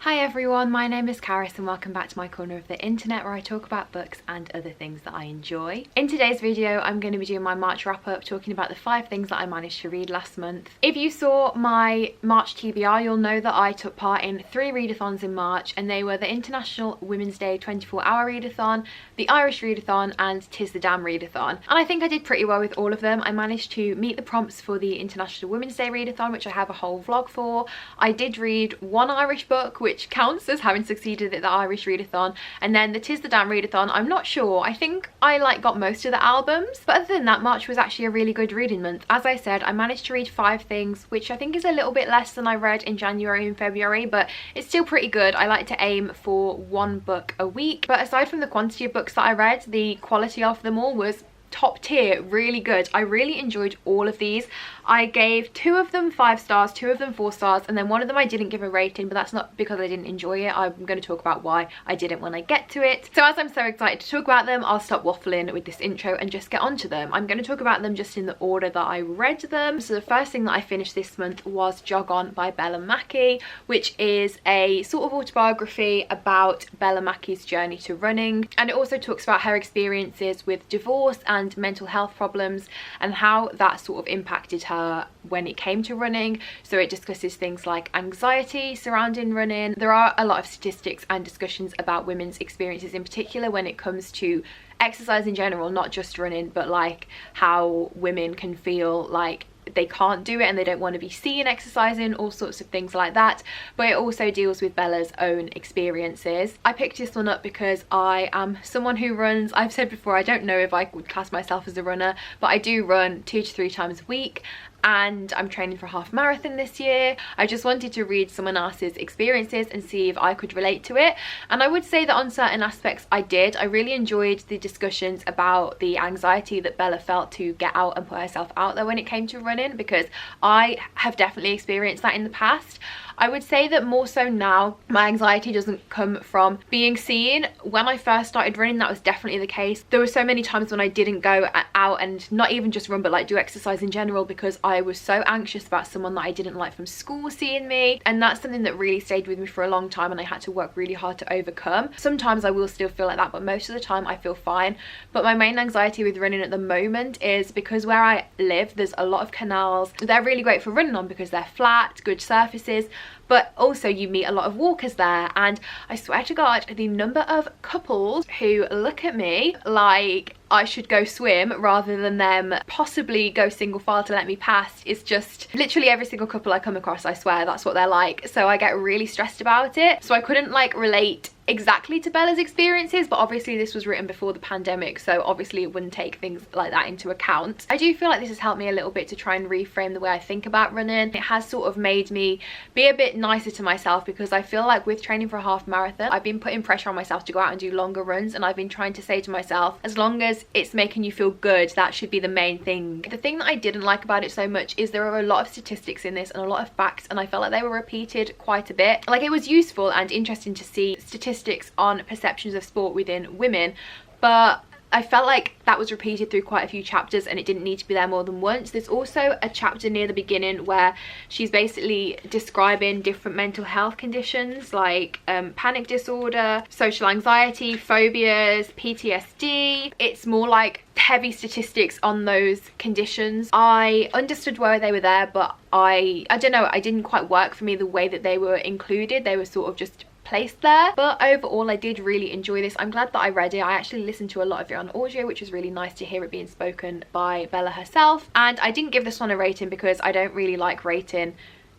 Hi everyone, my name is Karis and welcome back to my corner of the internet where I talk about books and other things that I enjoy. In today's video, I'm going to be doing my March wrap up, talking about the 5 things that I managed to read last month. If you saw my March TBR, you'll know that I took part in 3 readathons in March, and they were the International Women's Day 24-hour readathon, the Irish readathon and 'Tis the Damn readathon. And I think I did pretty well with all of them. I managed to meet the prompts for the International Women's Day readathon, which I have a whole vlog for. I did read one Irish book, which counts as having succeeded at the Irish readathon, and then the 'Tis the Damn readathon, I'm not sure. I think I got most of the albums, but other than that, March was actually a really good reading month. As I said, I managed to read 5 things, which I think is a little bit less than I read in January and February, but it's still pretty good. I like to aim for 1 book a week, but aside from the quantity of books that I read, the quality of them all was top tier, really good. I really enjoyed all of these. I gave 2 of them 5 stars, 2 of them 4 stars, and then 1 of them I didn't give a rating, but that's not because I didn't enjoy it. I'm going to talk about why I didn't when I get to it. So as I'm so excited to talk about them, I'll stop waffling with this intro and just get onto them. I'm going to talk about them just in the order that I read them. So the first thing that I finished this month was Jog On by Bella Mackie, which is a sort of autobiography about Bella Mackie's journey to running, and it also talks about her experiences with divorce and mental health problems and how that sort of impacted her when it came to running. So it discusses things like anxiety surrounding running. There are a lot of statistics and discussions about women's experiences in particular when it comes to exercise in general, not just running, but like how women can feel like they can't do it and they don't want to be seen exercising, all sorts of things like that. But it also deals with Bella's own experiences. I picked this one up because I am someone who runs. I've said before, I don't know if I would class myself as a runner, but I do run 2 to 3 times a week, and I'm training for a half marathon this year. I just wanted to read someone else's experiences and see if I could relate to it, and I would say that on certain aspects I did. I really enjoyed the discussions about the anxiety that Bella felt to get out and put herself out there when it came to running, because I have definitely experienced that in the past. I would say that more so now, my anxiety doesn't come from being seen. When I first started running, that was definitely the case. There were so many times when I didn't go out and not even just run, but like do exercise in general, because I was so anxious about someone that I didn't like from school seeing me, and that's something that really stayed with me for a long time and I had to work really hard to overcome. Sometimes I will still feel like that, but most of the time I feel fine. But my main anxiety with running at the moment is because where I live, there's a lot of canals. They're really great for running on because they're flat, good surfaces, but also you meet a lot of walkers there, and I swear to God, the number of couples who look at me like I should go swim rather than them possibly go single file to let me pass is just literally every single couple I come across, I swear that's what they're like. So I get really stressed about it. So I couldn't like relate exactly to Bella's experiences, but obviously this was written before the pandemic, so obviously it wouldn't take things like that into account. I do feel like this has helped me a little bit to try and reframe the way I think about running. It has sort of made me be a bit nicer to myself, because I feel like with training for a half marathon, I've been putting pressure on myself to go out and do longer runs, and I've been trying to say to myself, as long as it's making you feel good, that should be the main thing. The thing that I didn't like about it so much is there are a lot of statistics in this and a lot of facts, and I felt like they were repeated quite a bit. Like, it was useful and interesting to see statistics on perceptions of sport within women, but I felt like that was repeated through quite a few chapters and it didn't need to be there more than once. There's also a chapter near the beginning where she's basically describing different mental health conditions like panic disorder, social anxiety, phobias, PTSD. It's more like heavy statistics on those conditions. I understood why they were there, but I don't know, it didn't quite work for me the way that they were included. They were sort of just placed there. But overall, I did really enjoy this. I'm glad that I read it. I actually listened to a lot of it on audio, which was really nice to hear it being spoken by Bella herself. And I didn't give this one a rating because I don't really like rating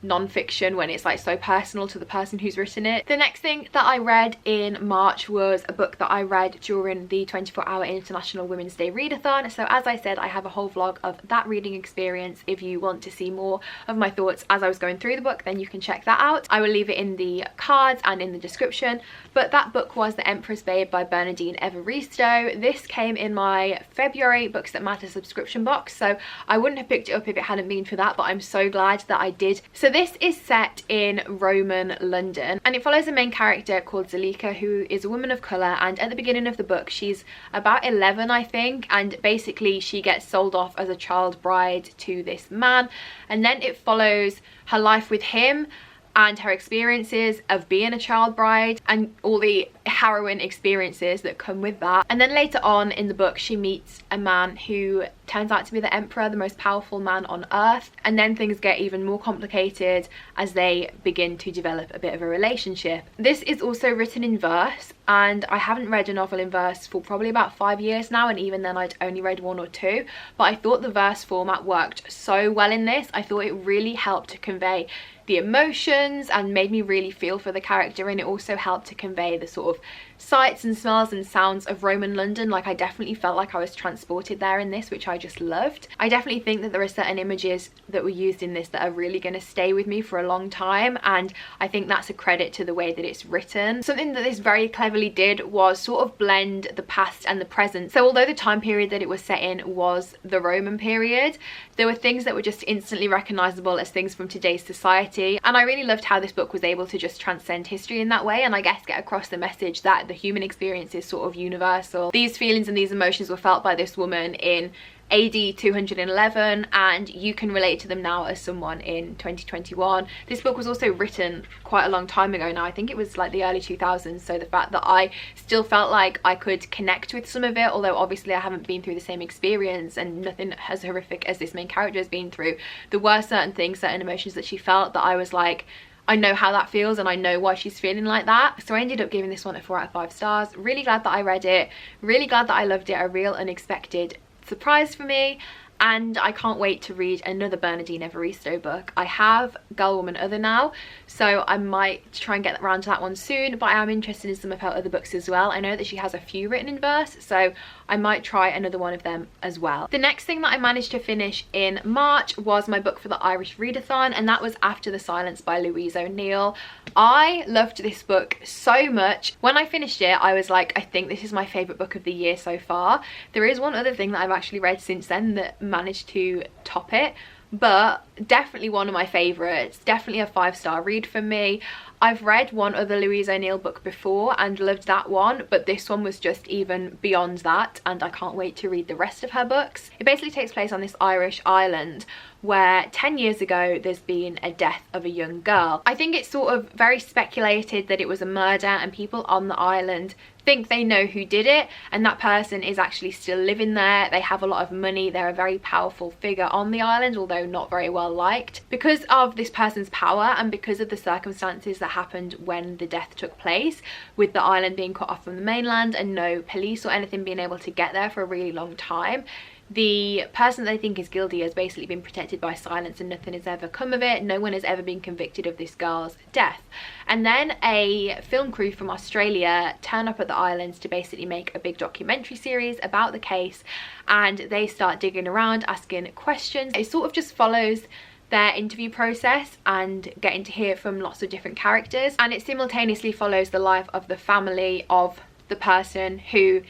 non-fiction when it's like so personal to the person who's written it. The next thing that I read in March was a book that I read during the 24-hour International Women's Day readathon. So as I said, I have a whole vlog of that reading experience. If you want to see more of my thoughts as I was going through the book, then you can check that out. I will leave it in the cards and in the description. But that book was The Emperors Vape by Bernardine Evaristo. This came in my February Books That Matter subscription box, so I wouldn't have picked it up if it hadn't been for that, but I'm so glad that I did. So this is set in Roman London, and it follows a main character called Zalika, who is a woman of colour, and at the beginning of the book she's about 11, I think, and basically she gets sold off as a child bride to this man, and then it follows her life with him and her experiences of being a child bride and all the harrowing experiences that come with that. And then later on in the book she meets a man who turns out to be the emperor, the most powerful man on earth, and then things get even more complicated as they begin to develop a bit of a relationship. This is also written in verse, and I haven't read a novel in verse for probably about 5 years now, and even then I'd only read 1 or 2, but I thought the verse format worked so well in this. I thought it really helped to convey the emotions and made me really feel for the character, and it also helped to convey the sort of sights and smells and sounds of Roman London. Like, I definitely felt like I was transported there in this, which I just loved. I definitely think that there are certain images that were used in this that are really going to stay with me for a long time, and I think that's a credit to the way that it's written. Something that this very cleverly did was sort of blend the past and the present. So although the time period that it was set in was the Roman period, there were things that were just instantly recognizable as things from today's society, and I really loved how this book was able to just transcend history in that way, and I guess get across the message that the human experience is sort of universal. These feelings and these emotions were felt by this woman in AD 211, and you can relate to them now as someone in 2021. This book was also written quite a long time ago now. I think it was like the early 2000s, so the fact that I still felt like I could connect with some of it, although obviously I haven't been through the same experience and nothing as horrific as this main character has been through, there were certain things, certain emotions that she felt that I was like, I know how that feels and I know why she's feeling like that. So I ended up giving this one a 4 out of 5 stars. Really glad that I read it, really glad that I loved it. A real unexpected surprise for me, and I can't wait to read another Bernardine Evaristo book. I have Girl, Woman, Other now, so I might try and get around to that one soon, but I am interested in some of her other books as well. I know that she has a few written in verse, so I might try another one of them as well. The next thing that I managed to finish in March was my book for the Irish Readathon, and that was After the Silence by Louise O'Neill. I loved this book so much. When I finished it, I was like, I think this is my favourite book of the year so far. There is one other thing that I've actually read since then that managed to top it, but definitely one of my favourites, definitely a 5-star read for me. I've read one other Louise O'Neill book before and loved that one, but this one was just even beyond that, and I can't wait to read the rest of her books. It basically takes place on this Irish island where 10 years ago there's been a death of a young girl. I think it's sort of very speculated that it was a murder, and people on the island think they know who did it, and that person is actually still living there. They have a lot of money, they're a very powerful figure on the island, although not very well liked. Because of this person's power and because of the circumstances that happened when the death took place, with the island being cut off from the mainland and no police or anything being able to get there for a really long time, the person they think is guilty has basically been protected by silence, and nothing has ever come of it. No one has ever been convicted of this girl's death. And then a film crew from Australia turn up at the islands to basically make a big documentary series about the case, and they start digging around, asking questions. It sort of just follows their interview process and getting to hear from lots of different characters, and it simultaneously follows the life of the family of the person who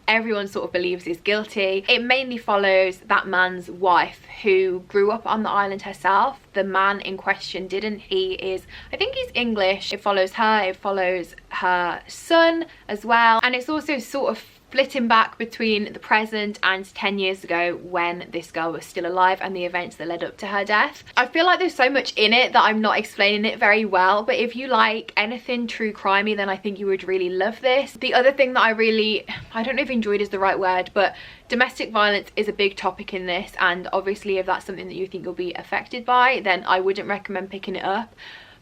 everyone sort of believes is guilty. It mainly follows that man's wife, who grew up on the island herself. The man in question didn't. He is, I think he's English. It follows her, it follows her son as well, and it's also sort of flitting back between the present and 10 years ago when this girl was still alive and the events that led up to her death. I feel like there's so much in it that I'm not explaining it very well, but if you like anything true crimey, then I think you would really love this. The other thing that I don't know if enjoyed is the right word, but domestic violence is a big topic in this, and obviously if that's something that you think you'll be affected by, then I wouldn't recommend picking it up.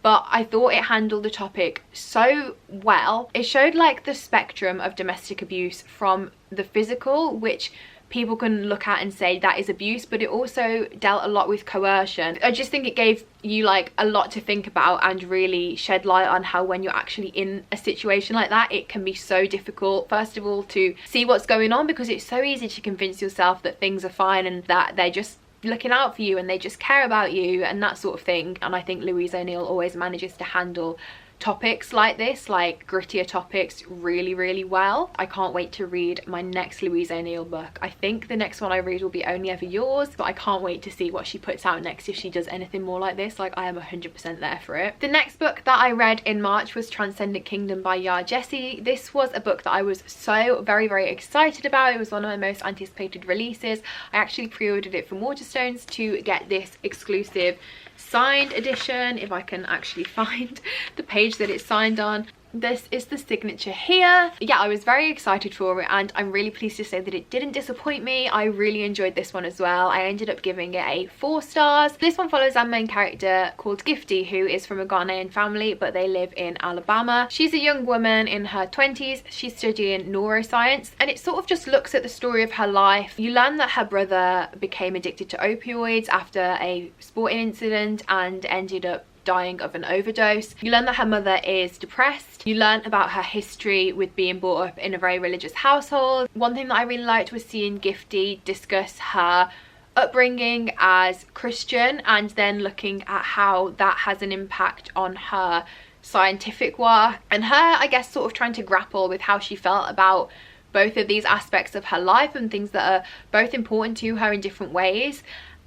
But I thought it handled the topic so well. It showed like the spectrum of domestic abuse, from the physical, which people can look at and say that is abuse, but it also dealt a lot with coercion. I just think it gave you like a lot to think about and really shed light on how when you're actually in a situation like that, it can be so difficult, first of all, to see what's going on, because it's so easy to convince yourself that things are fine and that they're just looking out for you and they just care about you and that sort of thing. And I think Louise O'Neill always manages to handle topics like this, like grittier topics, really, really well. I can't wait to read my next Louise O'Neill book. I think the next one I read will be Only Ever Yours, but I can't wait to see what she puts out next if she does anything more like this. Like, I am 100% there for it. The next book that I read in March was Transcendent Kingdom by Yar Jessie. This was a book that I was so very, very excited about. It was one of my most anticipated releases. I actually pre-ordered it from Waterstones to get this exclusive signed edition, if I can actually find the page that it's signed on. This is the signature here. Yeah, I was very excited for it, and I'm really pleased to say that it didn't disappoint me. I really enjoyed this one as well. I ended up giving it a 4 stars. This one follows our main character called Gifty, who is from a Ghanaian family, but they live in Alabama. She's a young woman in her 20s. She's studying neuroscience, and it sort of just looks at the story of her life. You learn that her brother became addicted to opioids after a sporting incident and ended up dying of an overdose. You learn that her mother is depressed. You learn about her history with being brought up in a very religious household. One thing that I really liked was seeing Gifty discuss her upbringing as Christian, and then looking at how that has an impact on her scientific work, and her, I guess, sort of trying to grapple with how she felt about both of these aspects of her life and things that are both important to her in different ways.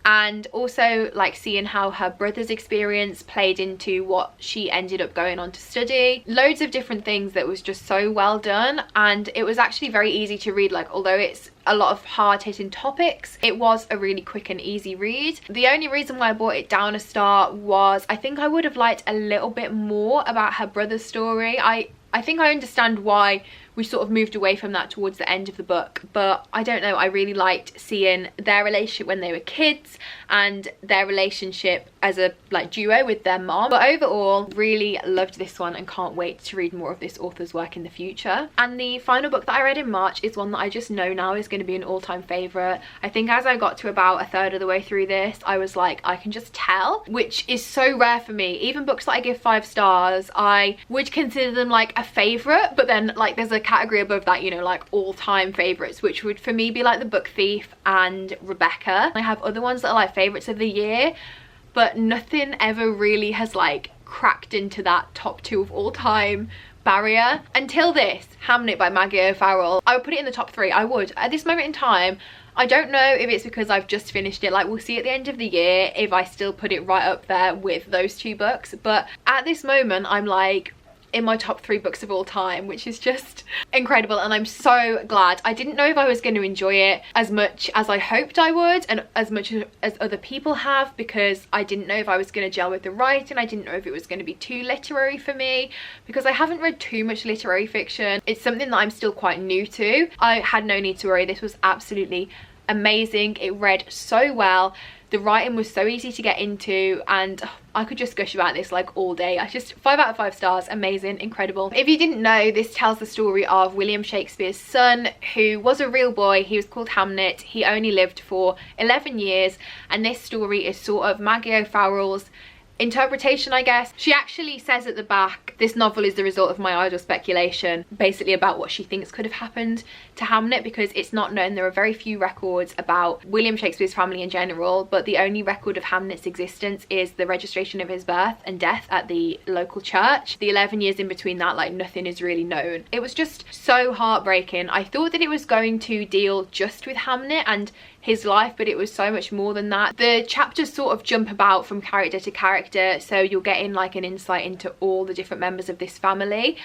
And also like seeing how her brother's experience played into what she ended up going on to study. Loads of different things that was just so well done, and it was actually very easy to read. Like, although it's a lot of hard-hitting topics, it was a really quick and easy read. The only reason why I brought it down a star was I think I would have liked a little bit more about her brother's story. I think I understand why we sort of moved away from that towards the end of the book, but I don't know, I really liked seeing their relationship when they were kids and their relationship as a like duo with their mom. But overall, really loved this one and can't wait to read more of this author's work in the future. And the final book that I read in March is one that I just know now is going to be an all-time favourite. I think as I got to about a third of the way through this, I was like, I can just tell, which is so rare for me. Even books that I give 5 stars, I would consider them like a favourite, but then like there's a category above that, you know, like all-time favourites, which would for me be like The Book Thief and Rebecca. I have other ones that are like favourites of the year, but nothing ever really has like cracked into that top 2 of all time barrier until this, Hamlet by Maggie O'Farrell. I would put it in the top 3. I would. At this moment in time, I don't know if it's because I've just finished it. Like, we'll see at the end of the year if I still put it right up there with those 2 books, but at this moment I'm like in my top 3 books of all time, which is just incredible, and I'm so glad. I didn't know if I was going to enjoy it as much as I hoped I would, and as much as other people have, because I didn't know if I was going to gel with the writing. I didn't know if it was going to be too literary for me, because I haven't read too much literary fiction. It's something that I'm still quite new to. I had no need to worry. This was absolutely amazing. It read so well. The writing was so easy to get into, and I could just gush about this like all day. I just 5 out of 5 stars. Amazing, incredible. If you didn't know, this tells the story of William Shakespeare's son, who was a real boy. He was called Hamlet. He only lived for 11 years, and this story is sort of Maggie O'Farrell's interpretation, I guess. She actually says at the back, this novel is the result of my idle speculation, basically about what she thinks could have happened to Hamlet, because it's not known. There are very few records about William Shakespeare's family in general, but the only record of Hamlet's existence is the registration of his birth and death at the local church. The 11 years in between that, like, nothing is really known. It was just so heartbreaking. I thought that it was going to deal just with Hamlet and his life, but it was so much more than that. The chapters sort of jump about from character to character, so you're getting like an insight into all the different members of this family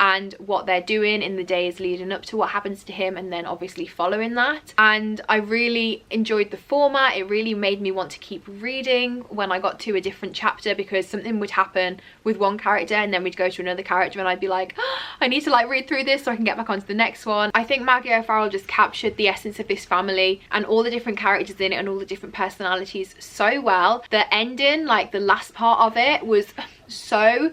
and what they're doing in the days leading up to what happens to him, and then obviously following that. And I really enjoyed the format. It really made me want to keep reading when I got to a different chapter, because something would happen with one character and then we'd go to another character and I'd be like, oh, I need to like read through this so I can get back onto the next one. I think Maggie O'Farrell just captured the essence of this family and all the different characters in it and all the different personalities so well. The ending, like the last part of it, was so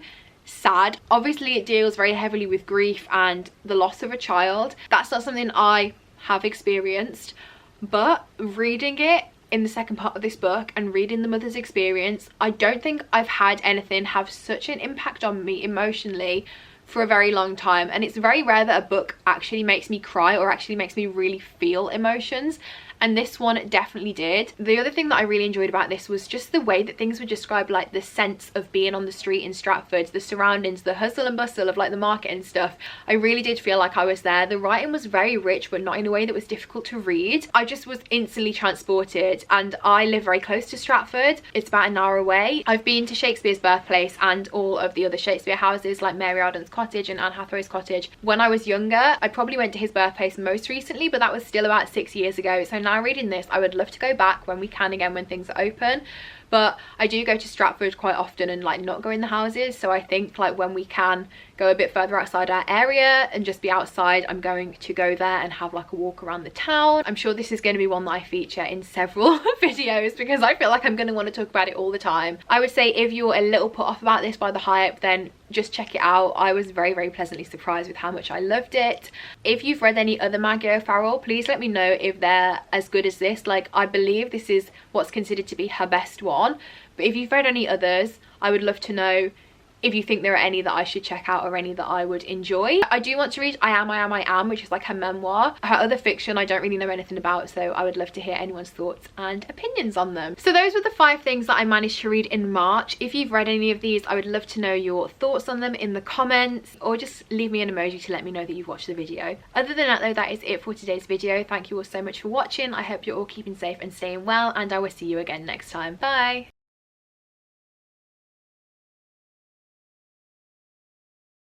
sad. Obviously it deals very heavily with grief and the loss of a child. That's not something I have experienced, but reading it in the second part of this book and reading the mother's experience, I don't think I've had anything have such an impact on me emotionally for a very long time. And it's very rare that a book actually makes me cry or actually makes me really feel emotions, and this one definitely did. The other thing that I really enjoyed about this was just the way that things were described, like the sense of being on the street in Stratford, the surroundings, the hustle and bustle of like the market and stuff. I really did feel like I was there. The writing was very rich, but not in a way that was difficult to read. I just was instantly transported, and I live very close to Stratford. It's about an hour away. I've been to Shakespeare's birthplace and all of the other Shakespeare houses like Mary Arden's cottage and Anne Hathaway's cottage when I was younger. I probably went to his birthplace most recently, but that was still about 6 years ago. So now reading this, I would love to go back when we can again, when things are open. but I do go to Stratford quite often and like not go in the houses. So I think like when we can go a bit further outside our area and just be outside, I'm going to go there and have like a walk around the town. I'm sure this is going to be one that I feature in several videos because I feel like I'm going to want to talk about it all the time. I would say if you're a little put off about this by the hype, then just check it out. I was very, very pleasantly surprised with how much I loved it. If you've read any other Maggie O'Farrell, please let me know if they're as good as this. Like, I believe this is what's considered to be her best one, but if you've read any others, I would love to know if you think there are any that I should check out or any that I would enjoy. I do want to read I Am, which is like her memoir. Her other fiction I don't really know anything about, so I would love to hear anyone's thoughts and opinions on them. So those were the 5 things that I managed to read in March. If you've read any of these, I would love to know your thoughts on them in the comments, or just leave me an emoji to let me know that you've watched the video. Other than that though, that is it for today's video. Thank you all so much for watching. I hope you're all keeping safe and staying well, and I will see you again next time. Bye!